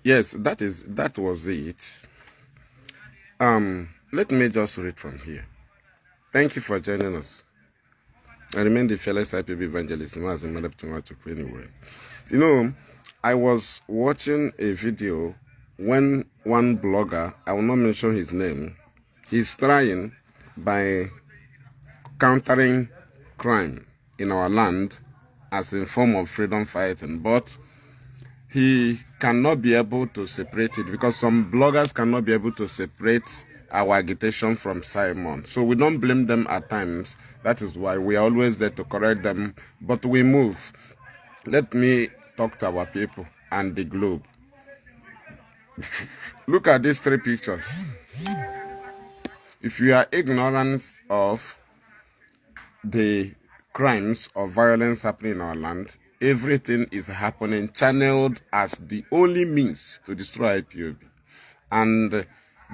Yes, that was it. Let me just read from here. Thank you for joining us. I remain the fearless IPB evangelist Mazi anyway. You know, I was watching a video when one blogger, I will not mention his name, he's trying by countering crime in our land as a form of freedom fighting, but he cannot be able to separate it because some bloggers cannot be able to separate our agitation from Simon. So we don't blame them at times. That is why we are always there to correct them, but we move. Let me talk to our people and the globe. Look at these three pictures. If you are ignorant of the crimes or violence happening in our land, everything is happening channeled as the only means to destroy IPOB. And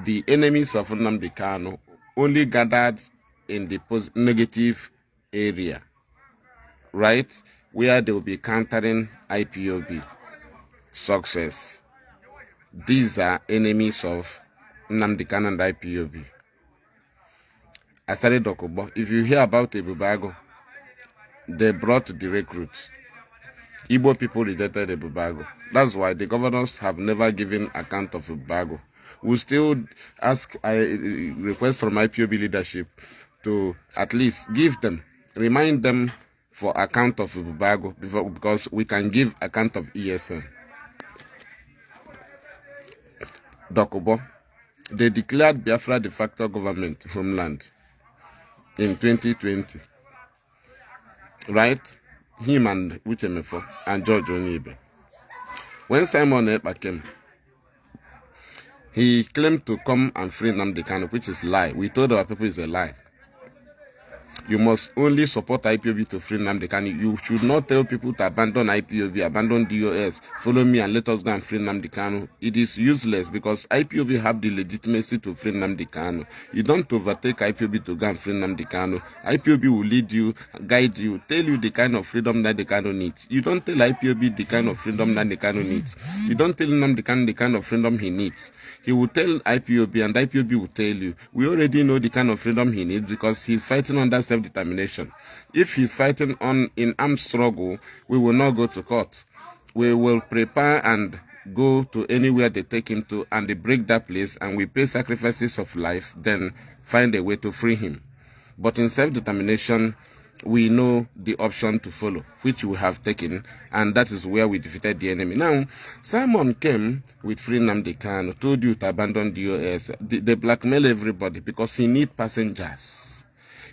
the enemies of Nnamdi Kanu only gathered in the negative area, right? Where they will be countering IPOB success. These are enemies of Nnamdi Kanu and IPOB. I started Dokubo. If you hear about Ebubago, they brought the recruits. Igbo people rejected Ebubago. That's why the governors have never given account of Ebubago. We still ask, I request from IPOB leadership to at least give them, remind them for account of Ebubago because we can give account of ESN. Dokubo, they declared Biafra de facto government homeland in 2020. Right? Him and Uchemefo and George Onibe. When Simon Ekpa came, he claimed to come and free Nnamdi Kanu, which is a lie. We told our people it's a lie. You must only support IPOB to free Nnamdi Kanu. You should not tell people to abandon IPOB, abandon DOS, follow me and let us go and free Nnamdi Kanu. It is useless because IPOB have the legitimacy to free Nnamdi Kanu. You don't overtake IPOB to go and free Nnamdi Kanu. IPOB will lead you, guide you, tell you the kind of freedom that the Kanu needs. You don't tell IPOB the kind of freedom that the Kanu needs. You don't tell Nnamdi Kanu the kind of freedom he needs. He will tell IPOB and IPOB will tell you. We already know the kind of freedom he needs because he's fighting under self-determination. If he's fighting in armed struggle, we will not go to court. We will prepare and go to anywhere they take him to, and they break that place, and we pay sacrifices of lives, then find a way to free him. But in self-determination, we know the option to follow, which we have taken, and that is where we defeated the enemy. Now, Simon came with free Nnamdi Kanu, told you to abandon DOS. They blackmail everybody because he needs passengers.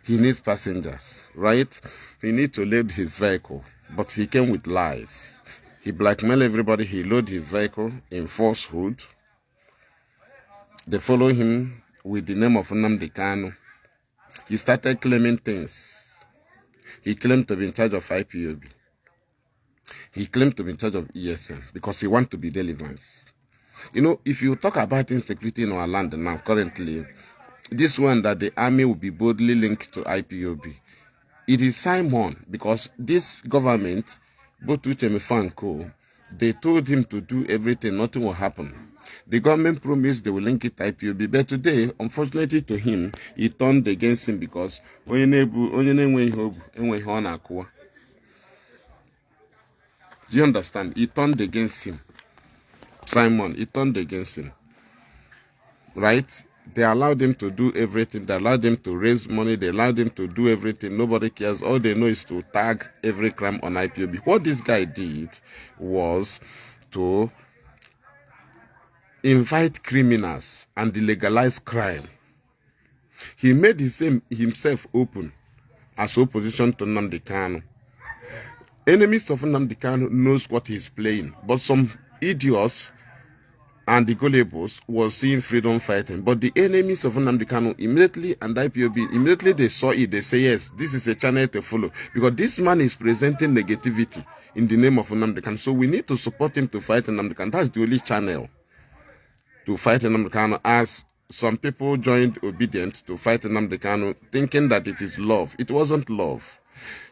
He needs passengers, right? He needs to load his vehicle, but he came with lies. He blackmailed everybody. He loaded his vehicle in falsehood. They follow him with the name of Nnamdi Kanu. He started claiming things. He claimed to be in charge of IPOB. He claimed to be in charge of ESN because he wants to be deliverance. You know, if you talk about insecurity in our land now, currently, this one that the army will be boldly linked to IPOB. It is Simon, because this government, both Uchemefo and Co., they told him to do everything, nothing will happen. The government promised they will link it to IPOB, but today, unfortunately to him, he turned against him because do you understand? He turned against him. Simon, he turned against him. Right? They allowed him to do everything. They allowed him to raise money. They allowed him to do everything. Nobody cares. All they know is to tag every crime on IPOB. What this guy did was to invite criminals and legalize crime. He made himself open as opposition to Nnamdi Kanu. Enemies of Nnamdi Kanu knows what he's playing, but some idiots and the gullibles was seeing freedom fighting. But the enemies of Nnamdi Kanu immediately, and IPOB, immediately they saw it, they say, yes, this is a channel to follow. Because this man is presenting negativity in the name of Nnamdi Kanu. So we need to support him to fight Nnamdi Kanu. That's the only channel to fight Nnamdi Kanu. As some people joined obedient to fight Nnamdi Kanu, thinking that it is love. It wasn't love.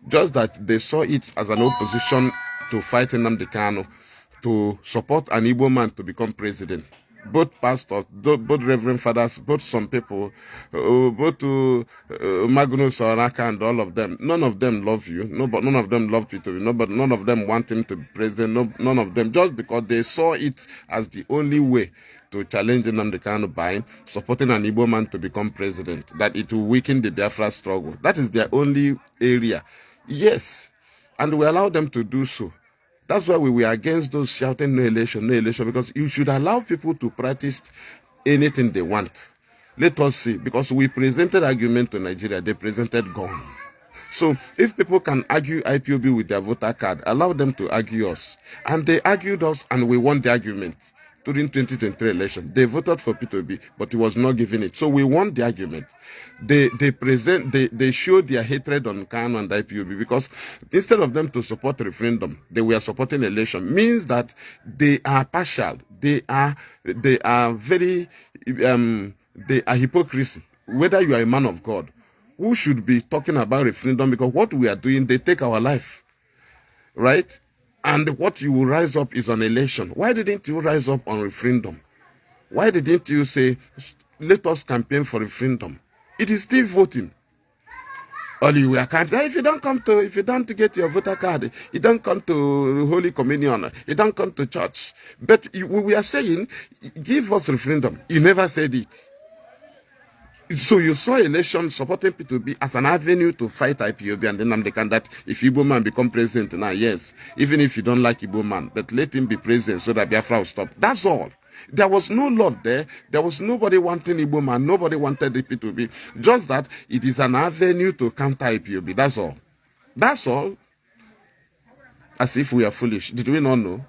Just that they saw it as an opposition to fight Nnamdi Kanu. to support an Igbo man to become president. Both pastors, both reverend fathers, both some people, both Magnus Oraka and all of them. None of them love you. None of them love Peter. None of them want him to be president. None of them, just because they saw it as the only way to challenge Nnamdi Kanu by supporting an Igbo man to become president, that it will weaken the Biafra struggle. That is their only area. Yes, and we allow them to do so. That's why we were against those shouting no election, because you should allow people to practice anything they want. Let us see, because we presented argument to Nigeria, they presented gun. So if people can argue IPOB with their voter card, allow them to argue us. And they argued us and we won the argument. During 2023 election, they voted for P2B, but he was not giving it. So we won the argument. They showed their hatred on Kanu and IPOB, because instead of them to support referendum, they were supporting election. Means that they are partial. They are very they are hypocrisy. Whether you are a man of God, who should be talking about referendum, because what we are doing, they take our life, right? And what you will rise up is on election. Why didn't you rise up on referendum? Why didn't you say, let us campaign for referendum? It is still voting. Only we can't. If you don't get your voter card, you don't come to Holy Communion, you don't come to church. But we are saying, give us referendum. You never said it. So you saw election supporting P2B as an avenue to fight IPOB, and then Nnamdi Kanu that if Igbo man become president now, yes, even if you don't like Igbo man, but let him be president so that Biafra will stop. That's all. There was no love there. There was nobody wanting Igbo man. Nobody wanted the P2B. Just that it is an avenue to counter IPOB. That's all. That's all. As if we are foolish. Did we not know?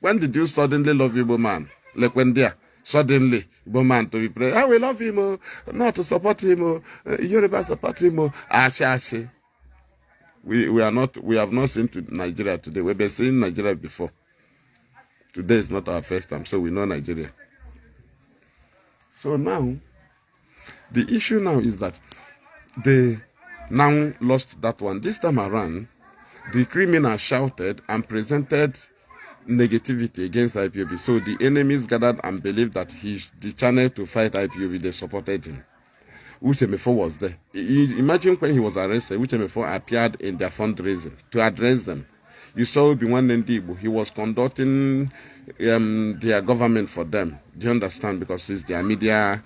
When did you suddenly love Igbo man? Like when there. Suddenly, Igbo man to be president. I will love him, not to support him, Yoruba support him, Ashe. We have not seen to Nigeria today. We've been seeing Nigeria before. Today is not our first time, so we know Nigeria. So now, the issue now is that they now lost that one. This time around, the criminal shouted and presented negativity against IPOB. So the enemies gathered and believed that he's the channel to fight IPOB. They supported him. Uchemefo was there. Imagine when he was arrested, Uchemefo appeared in their fundraising to address them. You saw Nnamdi, he was conducting their government for them. Do you understand? Because he's their media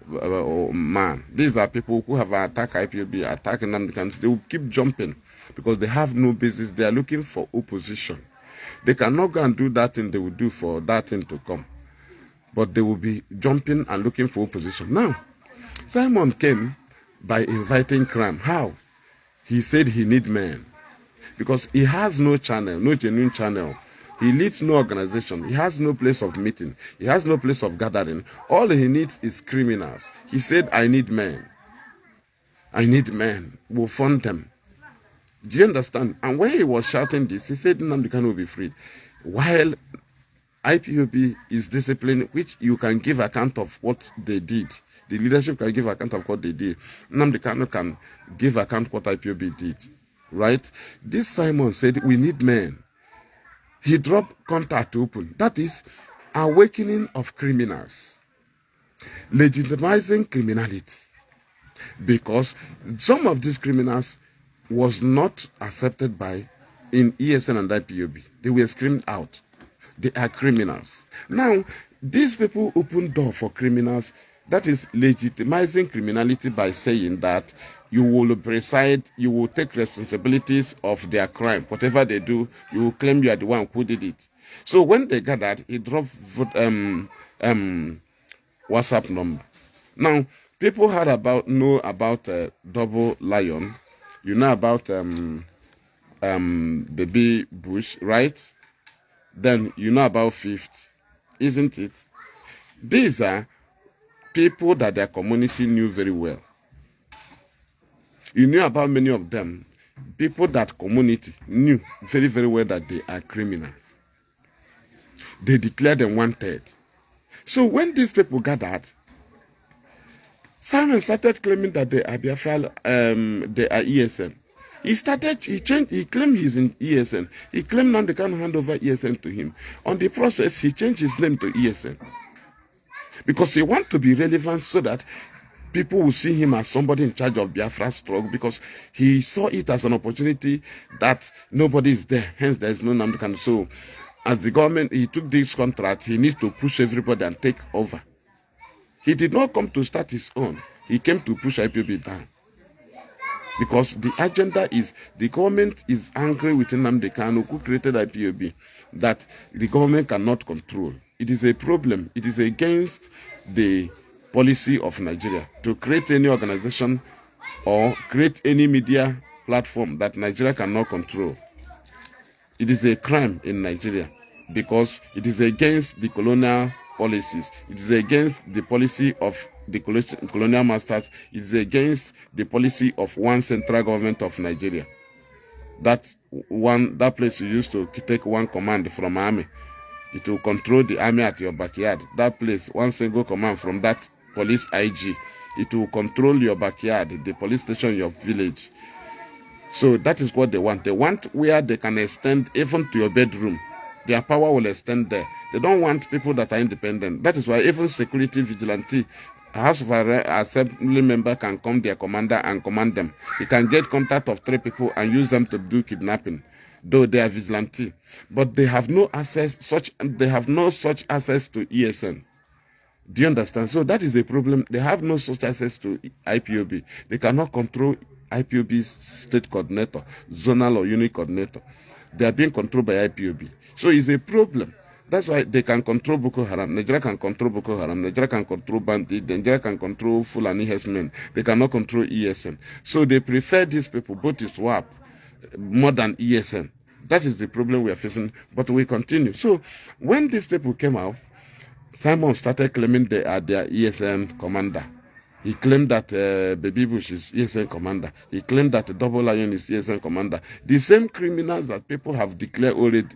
man. These are people who have attacked IPOB, attacking Nnamdi Kanu. They will keep jumping because they have no basis. They are looking for opposition. They cannot go and do that thing they will do for that thing to come. But they will be jumping and looking for opposition. Now, Simon came by inviting crime. How? He said he need men. Because he has no channel, no genuine channel. He leads no organization. He has no place of meeting. He has no place of gathering. All he needs is criminals. He said, I need men. I need men. We'll fund them. Do you understand? And when he was shouting this, he said Nnamdi Kanu will be freed. While IPOB is disciplined, which you can give account of what they did. The leadership can give account of what they did. Nnamdi Kanu can give account what IPOB did. Right? This Simon said, we need men. He dropped contact open. That is awakening of criminals. Legitimizing criminality. Because some of these criminals was not accepted by in ESN and IPOB. They were screamed out. They are criminals. Now, these people open door for criminals. That is legitimizing criminality by saying that you will preside, you will take responsibilities of their crime. Whatever they do, you will claim you are the one who did it. So when they gathered, he dropped WhatsApp number. Now, people know about Double Lion. You know about Baby Bush, right? Then you know about Fifth, isn't it? These are people that their community knew very well. You knew about many of them. People that community knew very, very well that they are criminals. They declared them wanted. So when these people gathered, Simon started claiming that they are Biafra, they are ESN. He changed, he claimed he's in ESN. He claimed Nnamdi Kanu hand over ESN to him. On the process, he changed his name to ESN. Because he wants to be relevant so that people will see him as somebody in charge of Biafra struggle, because he saw it as an opportunity that nobody is there. Hence, there is no Nnamdi Kanu. So, as the government, he took this contract, he needs to push everybody and take over. He did not come to start his own. He came to push IPOB down. Because the agenda is, the government is angry with Nnamdi Kanu, who created IPOB, that the government cannot control. It is a problem. It is against the policy of Nigeria to create any organization or create any media platform that Nigeria cannot control. It is a crime in Nigeria because it is against the colonial policies. It is against the policy of the colonial masters. It is against the policy of one central government of Nigeria. That place you used to take one command from army. It will control the army at your backyard. That place, one single command from that police IG. It will control your backyard, the police station, your village. So that is what they want. They want where they can extend even to your bedroom. Their power will extend there. They don't want people that are independent. That is why even security vigilante, House of Assembly member can come their commander and command them. He can get contact of 3 people and use them to do kidnapping, though they are vigilante. But they have no access, they have no such access to ESN. Do you understand? So that is a problem. They have no such access to IPOB. They cannot control IPOB's state coordinator, zonal or unit coordinator. They are being controlled by IPOB. So it's a problem. That's why they can control Boko Haram. Nigeria can control Boko Haram. Nigeria can control bandit. Nigeria can control Fulani herdsmen. They cannot control ESN. So they prefer these people, both to swap, more than ESN. That is the problem we are facing. But we continue. So when these people came out, Simon started claiming they are their ESN commander. He claimed that Baby Bush is ESN commander. He claimed that Double Lion is ESN commander. The same criminals that people have declared already,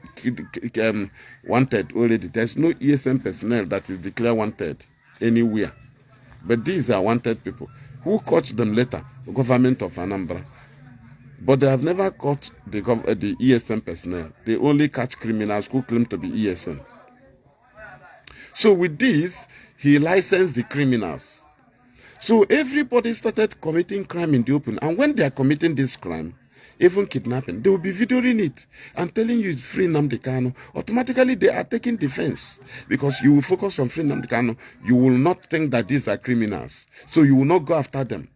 wanted already. There's no ESN personnel that is declared wanted anywhere. But these are wanted people. Who caught them later? The government of Anambra. But they have never caught the ESN personnel. They only catch criminals who claim to be ESN. So with this, he licensed the criminals. So everybody started committing crime in the open. And when they are committing this crime, even kidnapping, they will be videoing it and telling you it's free Nnamdi Kanu. Automatically, they are taking defense. Because you will focus on free Nnamdi Kanu. You will not think that these are criminals. So you will not go after them.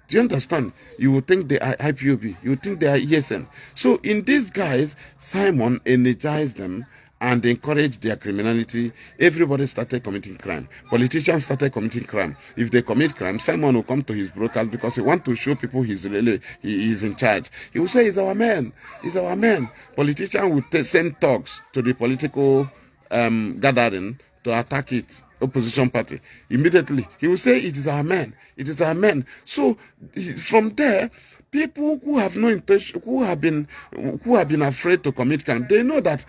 Do you understand? You will think they are IPOB. You will think they are ESN. So in these guys, Simon energized them and encouraged their criminality. Everybody started committing crime. Politicians started committing crime. If they commit crime, Simon will come to his broadcast because he wants to show people he is in charge. He will say, he's our man. He's our man. Politicians will send thugs to the political gathering to attack it, opposition party. Immediately, he will say, it is our man. It is our man. So from there, people who have no intention, who have been afraid to commit crime, they know that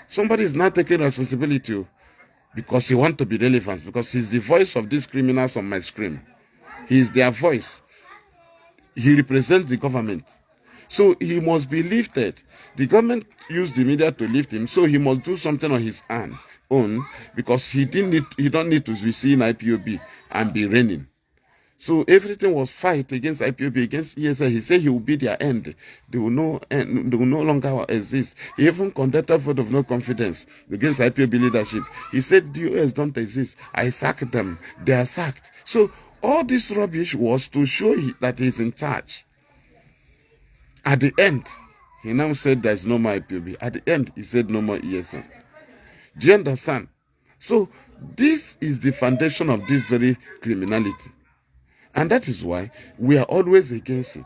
somebody is not taking responsibility because he wants to be relevant, because he's the voice of these criminals on my screen. He is their voice. He represents the government. So he must be lifted. The government used the media to lift him, so he must do something on his own because he don't need to be seen IPOB and be reigning. So everything was fight against IPOB, against ESN. He said he will be their end. They will no longer exist. He even conducted a vote of no confidence against IPOB leadership. He said DOS don't exist. I sacked them. They are sacked. So all this rubbish was to show that he's in charge. At the end, he now said there's no more IPOB. At the end, he said no more ESN. Do you understand? So this is the foundation of this very criminality. And that is why we are always against it.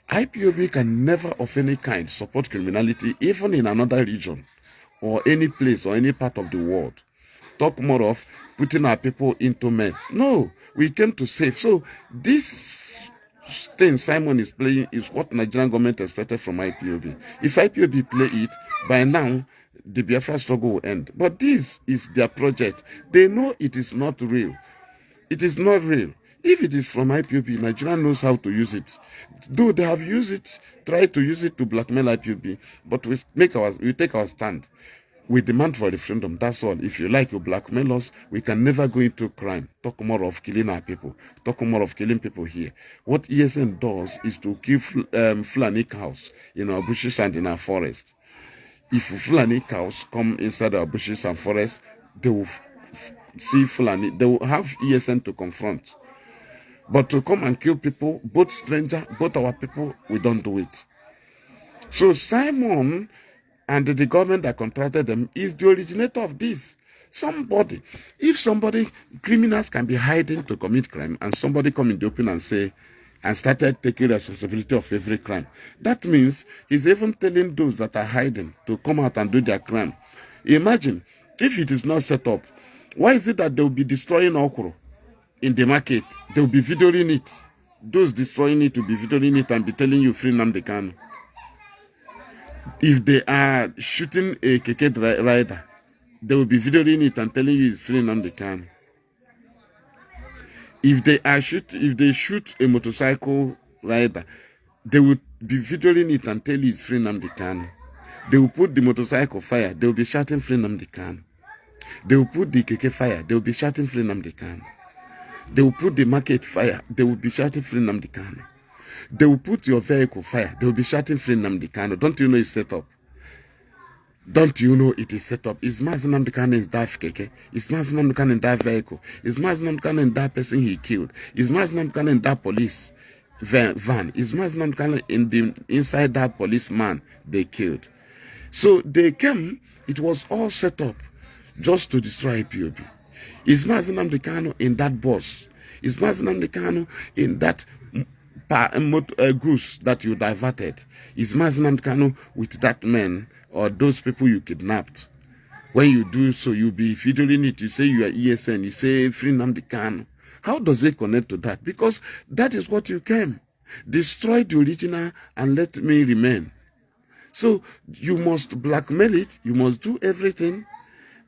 IPOB can never of any kind support criminality, even in another region, or any place, or any part of the world. Talk more of putting our people into mess. No, we came to save. So this thing Simon is playing is what Nigerian government expected from IPOB. If IPOB play it, by now, the Biafra struggle will end. But this is their project. They know it is not real. It is not real. If it is from IPOB, Nigeria knows how to use it. Though they have used it, tried to use it to blackmail IPOB, but we take our stand. We demand for a referendum. That's all. If you like, you blackmail us. We can never go into crime. Talk more of killing our people. Talk more of killing people here. What ESN does is to kill Fulani cows in our bushes and in our forest. If Fulani cows come inside our bushes and forests, they will see Fulani. They will have ESN to confront. But to come and kill people, both stranger, both our people, we don't do it. So Simon and the government that contracted them is the originator of this. If criminals can be hiding to commit crime, and somebody come in the open and say, and started taking responsibility of every crime, that means he's even telling those that are hiding to come out and do their crime. Imagine, if it is not set up, why is it that they will be destroying okra in the market? They will be videoing it. Those destroying it will be videoing it and be telling you free Nnamdi Kanu. If they are shooting a keke rider, they will be videoing it and telling you it's free Nnamdi Kanu. If they shoot a motorcycle rider, they will be videoing it and tell you it's free Nnamdi Kanu. They will put the motorcycle fire, they will be shouting free Nnamdi Kanu. They will put the keke fire, they will be shouting free Nnamdi Kanu. They will put the market fire, they will be shouting free Nnamdi Kanu. They will put your vehicle fire, they will be shouting free Nnamdi Kanu. Don't you know it's set up? Don't you know it is set up? Is Mazi Nnamdi Kanu in that keke? Is Mazi Nnamdi Kanu in that vehicle? Is Mazi Nnamdi Kanu in that person he killed? Is Mazi Nnamdi Kanu in that police van? Is Mazi Nnamdi Kanu inside that policeman they killed? So they came, it was all set up just to destroy IPOB. Is Mazi Nnamdi Kanu in that bus? Is Mazi Nnamdi Kanu in that goose that you diverted? Is Mazi Nnamdi Kanu with that man or those people you kidnapped? When you do so, you'll be videoing it. You say you are ESN. You say free Nnamdi Kanu. How does it connect to that? Because that is what you came. Destroy the original and let me remain. So you must blackmail it. You must do everything.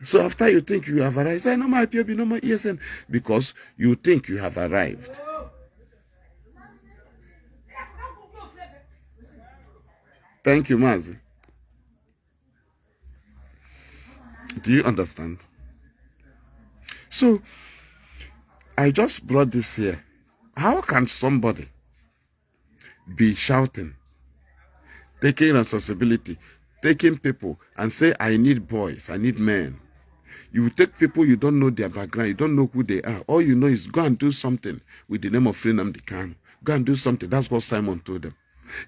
So after you think you have arrived, say no more IPOB, no more ESN, because you think you have arrived. Thank you, Mazi. Do you understand? So I just brought this here. How can somebody be shouting, taking responsibility, taking people and say, I need boys, I need men? You take people, you don't know their background, you don't know who they are. All you know is go and do something with the name of free Nnamdi Kanu. Go and do something. That's what Simon told them.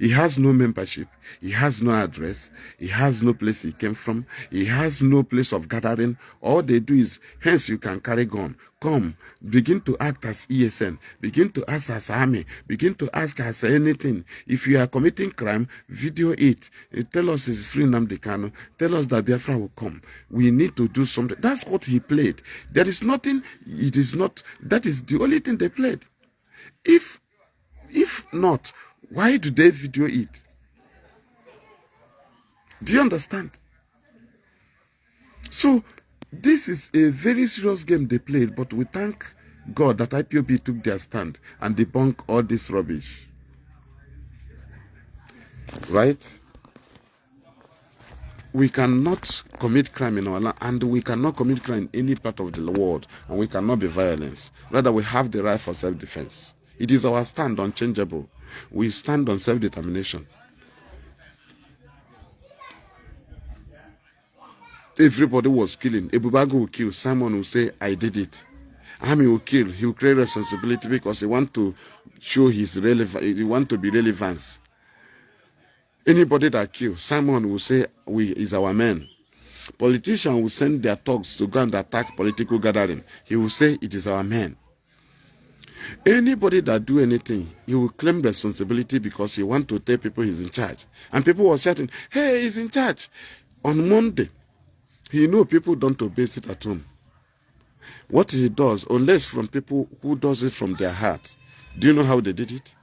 He has no membership. He has no address. He has no place he came from. He has no place of gathering. All they do is, hence you can carry gun. Come, begin to act as ESN. Begin to act as army. Begin to ask as anything. If you are committing crime, video it. Tell us it's free Nnamdi Kanu. Tell us that Biafra will come. We need to do something. That's what he played. There is nothing, it is not, that is the only thing they played. If not, why do they video it? Do you understand? So, this is a very serious game they played, but we thank God that IPOB took their stand and debunked all this rubbish. Right? We cannot commit crime in our land, and we cannot commit crime in any part of the world, and we cannot be violent. Rather, we have the right for self-defense. It is our stand, unchangeable. We stand on self-determination. Everybody was killing. Ebubago will kill. Simon will say, I did it. Army will kill. He will create responsibility because he wants to show his relevance. He wants to be relevance. Anybody that kills, Simon will say, we is our man. Politicians will send their thugs to go and attack political gathering. He will say, it is our man. Anybody that do anything, he will claim responsibility because he want to tell people he's in charge. And people were shouting, hey, he's in charge. On Monday, he know people don't obey it at home. What he does, unless from people who does it from their heart. Do you know how they did it?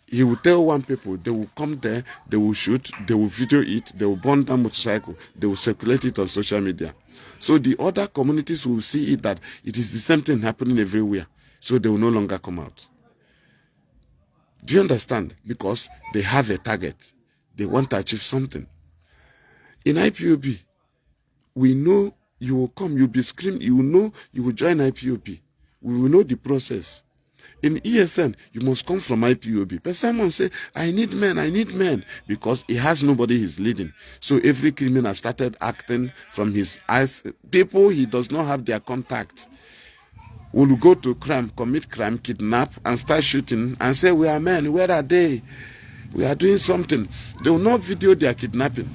He will tell one people, they will come there, they will shoot, they will video it, they will burn down motorcycle, they will circulate it on social media. So the other communities will see it that it is the same thing happening everywhere. So they will no longer come out. Do you understand? Because they have a target. They want to achieve something. In IPOB, we know you will come, you'll be screamed, you will know you will join IPOB. We will know the process. In ESN, you must come from IPOB. But someone say, I need men, because he has nobody he's leading. So every criminal started acting from his eyes. People he does not have their contact will go to crime, commit crime, kidnap, and start shooting and say, we are men, where are they? We are doing something. They will not video their kidnapping.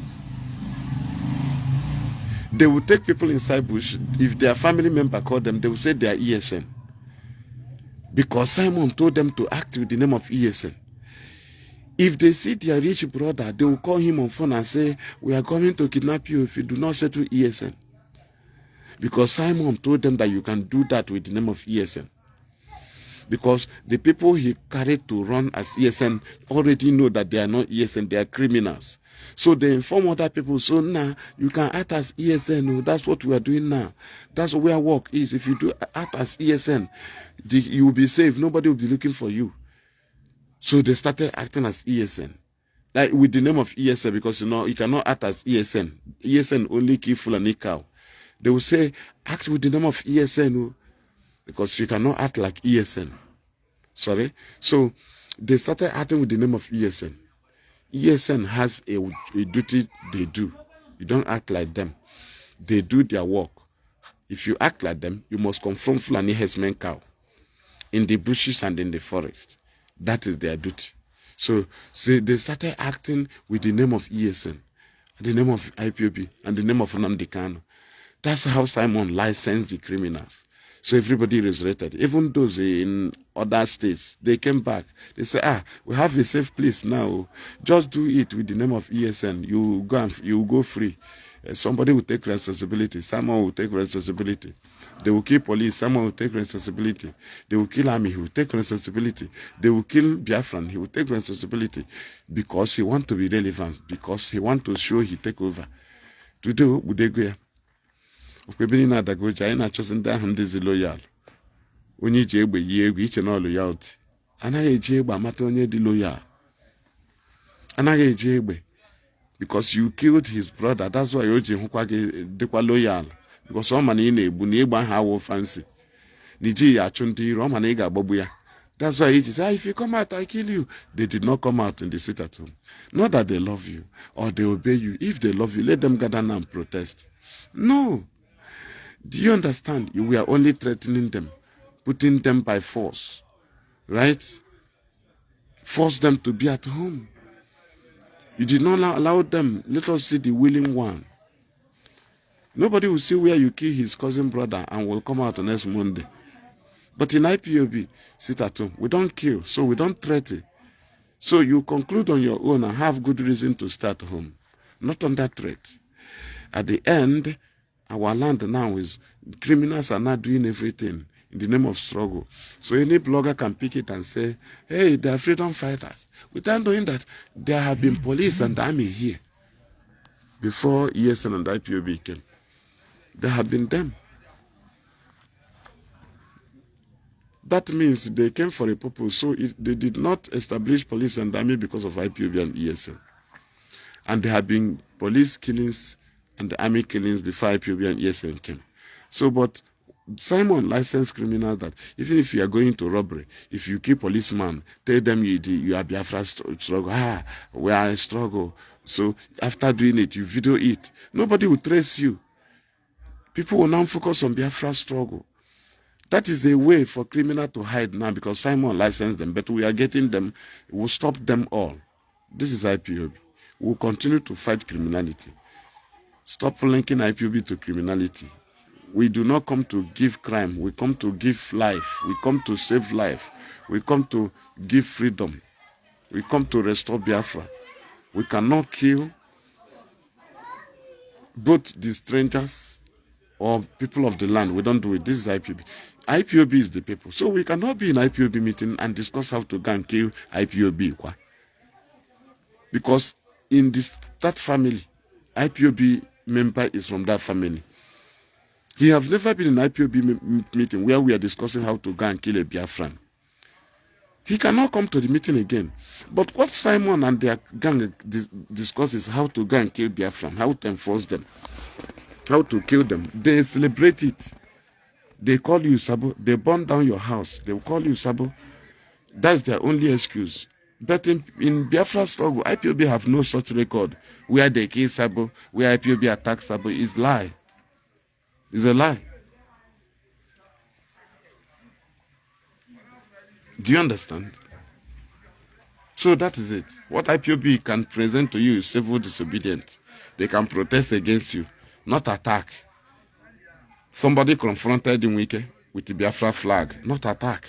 They will take people inside bush. If their family member call them, they will say they are ESN. Because Simon told them to act with the name of ESN. If they see their rich brother, they will call him on phone and say, we are coming to kidnap you if you do not settle ESN. Because Simon told them that you can do that with the name of ESN. Because the people he carried to run as ESN already know that they are not ESN, they are criminals. So they inform other people, so now you can act as ESN. Oh, that's what we are doing now. That's where work is. If you do act as ESN, you will be safe. Nobody will be looking for you. So they started acting as ESN. Like with the name of ESN, because you cannot act as ESN. ESN only kill Fulani cow. They will say, act with the name of ESN, oh, because you cannot act like ESN. Sorry? So they started acting with the name of ESN. ESN has a duty they do. You don't act like them. They do their work. If you act like them, you must confront Fulani herdsmen cow in the bushes and in the forest. That is their duty. So they started acting with the name of ESN, the name of IPOB, and the name of Nnamdi Kanu. That's how Simon licensed the criminals. So everybody resurrected. Even those in other states, they came back. They said, we have a safe place now. Just do it with the name of ESN. You go free. Somebody will take responsibility. Someone will take responsibility. They will kill police. Someone will take responsibility. They will kill army. He will take responsibility. They will kill Biafran. He will take responsibility. Because he wants to be relevant. Because he wants to show he take over. Today, Budegu. Okwebini na dagoja anyị na-achọzi ndị ahụ ndịzi loyal. Onye ji egbe yi egwu iche na loyalty. Anaghị eji egbe amata onye dị loyal. Anaghị eji egbe. Because you killed his brother. That's why o ji hụkwa gị dịkwa loyal. Because ọ ma na ị na-egbu na egbe ahụ awụ fancy. Na iji ya achụ ndị iro, ọ ma na ị ga-agbagbu ya. That's why he said, if you come out, I kill you. They did not come out in the sit at home. Not that they love you or they obey you. If they love you, let them gather now and protest. No. Do you understand? You were only threatening them, putting them by force, right? Force them to be at home. You did not allow them. Let us see the willing one. Nobody will see where you kill his cousin brother and will come out next Monday. But in IPOB, sit at home. We don't kill, so we don't threaten. So you conclude on your own and have good reason to start home, not under threat. At the end, our land now is, criminals are not doing everything in the name of struggle. So any blogger can pick it and say, hey, they are freedom fighters. Without knowing that there have been police and army here before ESN and IPOB came. There have been them. That means they came for a purpose. So they did not establish police and army because of IPOB and ESN. And there have been police killings and the army killings before IPOB and ESN came. So, but Simon licensed criminals that even if you are going to robbery, if you kill policeman, tell them you are Biafra struggle. We are in struggle. So after doing it, you video it. Nobody will trace you. People will now focus on Biafra struggle. That is a way for criminals to hide now because Simon licensed them, but we are getting them. We'll stop them all. This is IPOB. We'll continue to fight criminality. Stop linking IPOB to criminality. We do not come to give crime. We come to give life. We come to save life. We come to give freedom. We come to restore Biafra. We cannot kill both the strangers or people of the land. We don't do it. This is IPOB. IPOB is the people. So we cannot be in IPOB meeting and discuss how to go and kill IPOB. Because in that family, IPOB member is from that family. He have never been in IPOB meeting where we are discussing how to go and kill a Biafran. He cannot come to the meeting again. But what Simon and their gang discuss is how to go and kill Biafran, how to enforce them, how to kill them. They celebrate it. They call you Sabo. They burn down your house. They will call you Sabo. That's their only excuse. But in Biafra struggle, IPOB have no such record where they kill Sabo, where IPOB attack Sabo. Is lie. It's a lie. Do you understand? So that is it. What IPOB can present to you is civil disobedience. They can protest against you, not attack. Somebody confronted Nwike with the Biafra flag, not attack.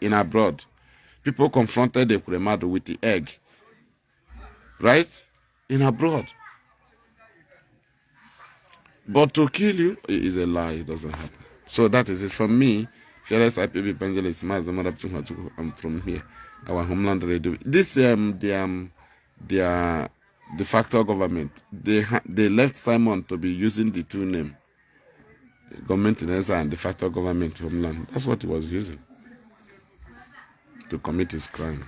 In abroad, people confronted Ekperima with the egg, right? In abroad. But to kill you is a lie. It doesn't happen. So that is it. For me, fearless IPOB evangelist Mazi, I'm from here, our homeland radio. This the de facto government. They left Simon to be using the two names, government in Ezra and de facto government homeland. That's what he was using to commit his crime.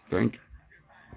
Thank you.